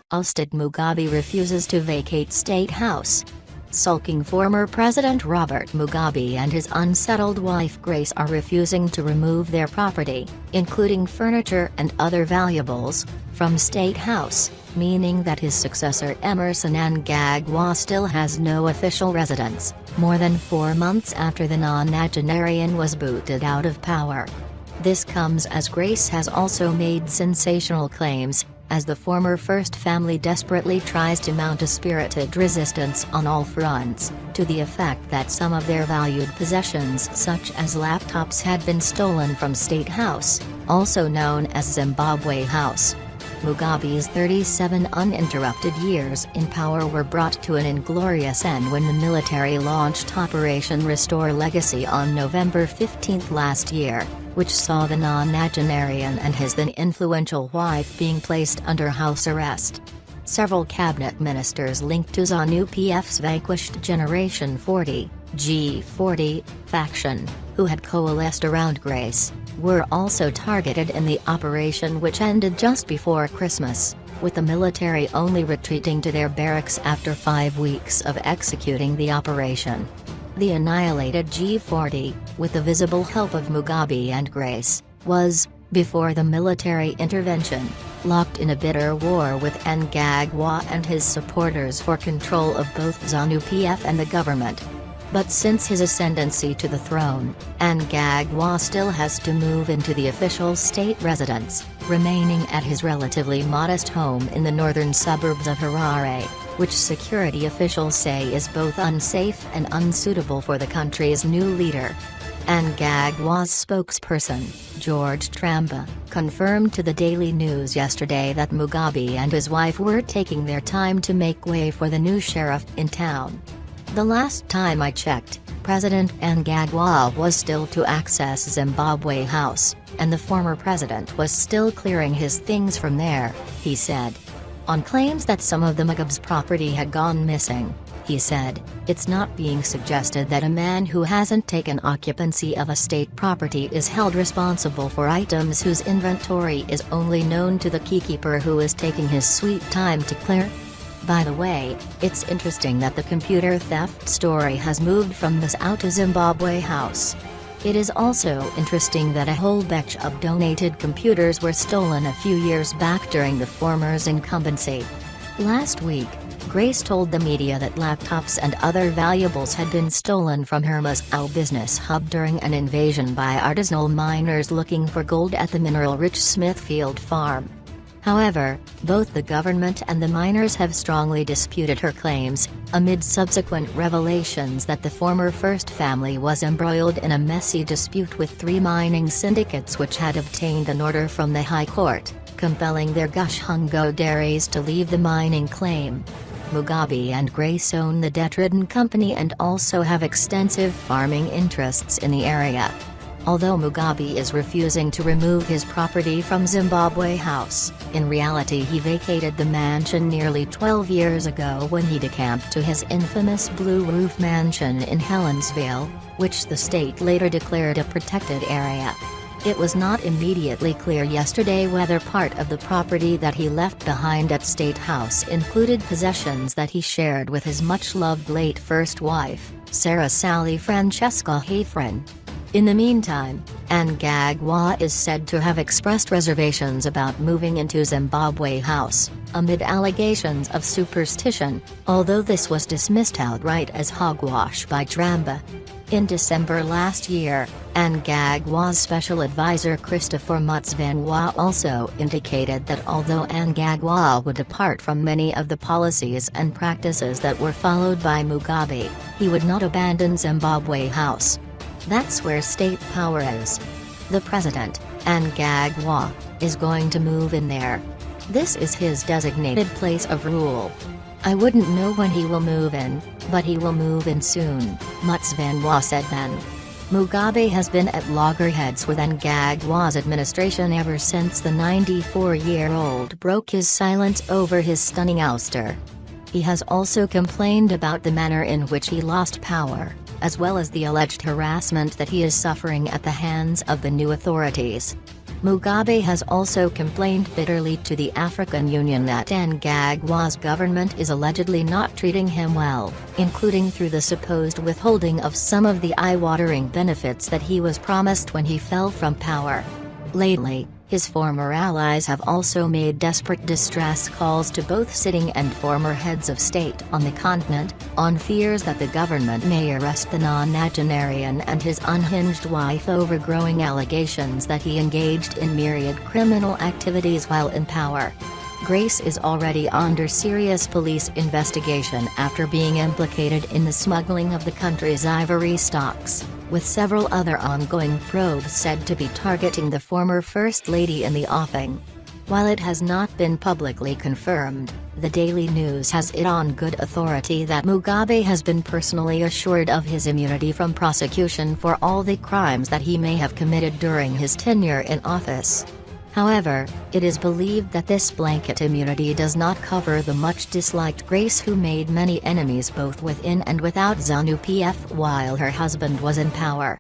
Ousted Mugabe refuses to vacate State House. Sulking former President Robert Mugabe and his unsettled wife Grace are refusing to remove their property, including furniture and other valuables, from State House, meaning that his successor Emmerson Mnangagwa still has no official residence, more than 4 months after the nonagenarian was booted out of power. This comes as Grace has also made sensational claims, as the former First Family desperately tries to mount a spirited resistance on all fronts, to the effect that some of their valued possessions such as laptops had been stolen from State House, also known as Zimbabwe House. Mugabe's 37 uninterrupted years in power were brought to an inglorious end when the military launched Operation Restore Legacy on November 15 last year, which saw the nonagenarian and his then influential wife being placed under house arrest. Several cabinet ministers linked to ZANU-PF's vanquished Generation 40, G40, faction, who had coalesced around Grace, were also targeted in the operation, which ended just before Christmas, with the military only retreating to their barracks after 5 weeks of executing the operation. The annihilated G40, with the visible help of Mugabe and Grace, was, before the military intervention, locked in a bitter war with Mnangagwa and his supporters for control of both ZANU-PF and the government. But since his ascendancy to the throne, Mnangagwa still has to move into the official state residence, remaining at his relatively modest home in the northern suburbs of Harare, which security officials say is both unsafe and unsuitable for the country's new leader. Mnangagwa's spokesperson, George Tramba, confirmed to the Daily News yesterday that Mugabe and his wife were taking their time to make way for the new sheriff in town. "The last time I checked, President Mnangagwa was still to access Zimbabwe House, and the former president was still clearing his things from there," he said. On claims that some of the Mugabe's property had gone missing, he said, "It's not being suggested that a man who hasn't taken occupancy of a state property is held responsible for items whose inventory is only known to the keykeeper who is taking his sweet time to clear." By the way, it's interesting that the computer theft story has moved from this out to Zimbabwe House. It is also interesting that a whole batch of donated computers were stolen a few years back during the former's incumbency. Last week, Grace told the media that laptops and other valuables had been stolen from her Moscow business hub during an invasion by artisanal miners looking for gold at the mineral-rich Smithfield farm. However, both the government and the miners have strongly disputed her claims, amid subsequent revelations that the former First Family was embroiled in a messy dispute with 3 mining syndicates which had obtained an order from the High Court, compelling their Gushungo dairies to leave the mining claim. Mugabe and Grace own the debt-ridden company and also have extensive farming interests in the area. Although Mugabe is refusing to remove his property from Zimbabwe House, in reality he vacated the mansion nearly 12 years ago when he decamped to his infamous Blue Roof mansion in Helensville, which the state later declared a protected area. It was not immediately clear yesterday whether part of the property that he left behind at State House included possessions that he shared with his much-loved late first wife, Sarah Sally Francesca Hayfren. In the meantime, Mnangagwa is said to have expressed reservations about moving into Zimbabwe House, amid allegations of superstition, although this was dismissed outright as hogwash by Tramba. In December last year, Mnangagwa's special advisor Christopher Mutsvangwa also indicated that although Mnangagwa would depart from many of the policies and practices that were followed by Mugabe, he would not abandon Zimbabwe House. That's where state power is. The president, Mnangagwa, is going to move in there. This is his designated place of rule. I wouldn't know when he will move in, but he will move in soon, Mutsvangwa said then. Mugabe has been at loggerheads with Mnangagwa's administration ever since the 94-year-old broke his silence over his stunning ouster. He has also complained about the manner in which he lost power, as well as the alleged harassment that he is suffering at the hands of the new authorities. Mugabe has also complained bitterly to the African Union that Mnangagwa's government is allegedly not treating him well, including through the supposed withholding of some of the eye-watering benefits that he was promised when he fell from power. Lately, his former allies have also made desperate distress calls to both sitting and former heads of state on the continent, on fears that the government may arrest the nonagenarian and his unhinged wife over growing allegations that he engaged in myriad criminal activities while in power. Grace is already under serious police investigation after being implicated in the smuggling of the country's ivory stocks, with several other ongoing probes said to be targeting the former First Lady in the offing. While it has not been publicly confirmed, the Daily News has it on good authority that Mugabe has been personally assured of his immunity from prosecution for all the crimes that he may have committed during his tenure in office. However, it is believed that this blanket immunity does not cover the much-disliked Grace, who made many enemies both within and without ZANU-PF while her husband was in power.